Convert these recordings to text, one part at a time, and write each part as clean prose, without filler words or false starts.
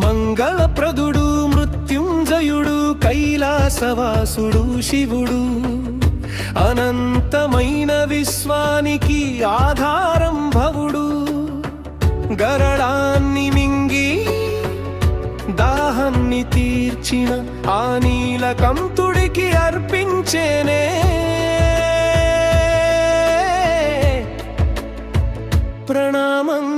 మంగళప్రదుడు మృత్యుంజయుడు కైలాసవాసుడు శివుడు అనంతమైన విశ్వానికి ఆధారం భవుడు గరళాన్ని మింగి దాహాన్ని తీర్చిన ఆ నీలకంఠుడికి అర్పించేనే ప్రణామం.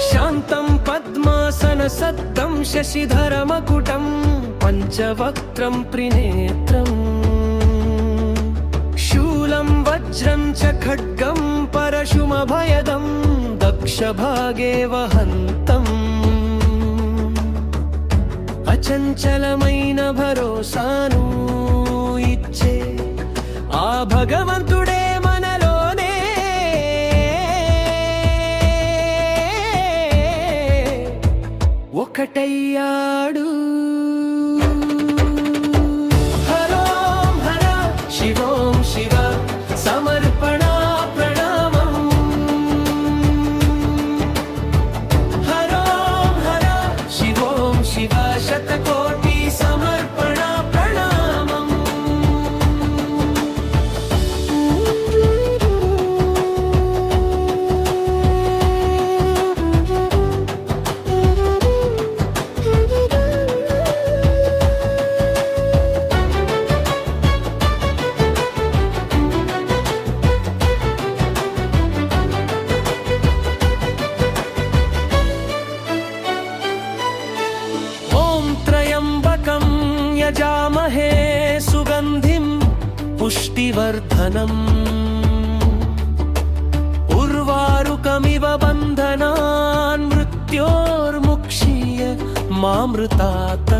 శాంతం పద్మాసన సద్దం శశిధరమకుటం పంచవక్త్రం త్రినేత్రం శూలం వజ్రం చ ఖడ్గం పరశుమభయదం దక్షభాగే వహంతం అచంచలమైన భరోసాను ఇచ్చే ఆ భగవంతుడే ఒకటయ్యాడు. హరోం హర శివోం శివ సమర్పణ ప్రణామం. హరోం హర శివోం శివ శతకోటి సమర్పణ ప్రణామం. యజామహే సుగంధిం పుష్టివర్ధనం ఉర్వారుకమివ బంధనాన్ మృత్యోర్ముక్షీయ మామృతాత్.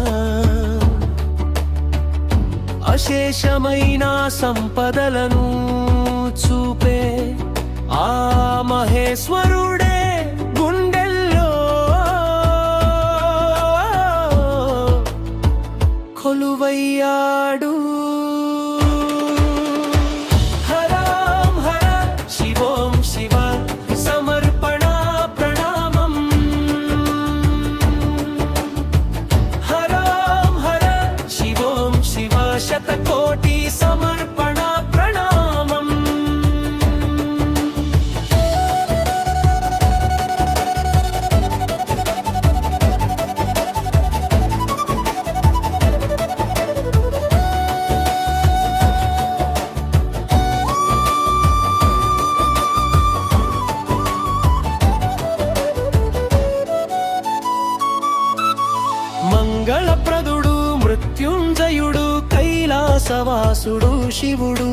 అశేషమైన సంపదలను చూపే ఆ మహేశ్వరుడే కొలువయ్యాడు. హరోం హర శివోం శివ సమర్పణ ప్రణామం. హరోం హర శివోం శివ శతకోటి సమర్పణ ప్రణామం. మంగళప్రదుడు మృత్యుంజయుడు కైలాసవాసుడు శివుడు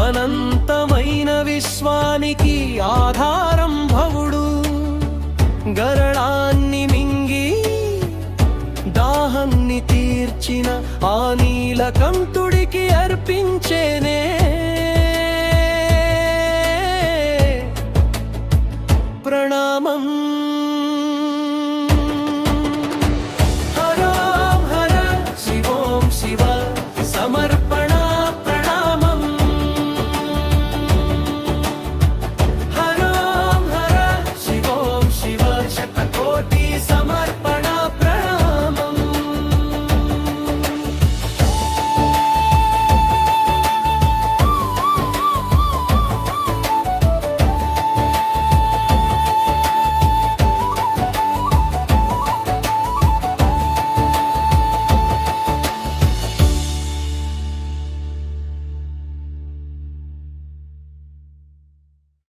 అనంతమైన విశ్వానికి ఆధారం భవుడు గరళాన్ని మింగి దాహాన్ని తీర్చిన ఆ నీలకంఠుడికి అర్పించేనే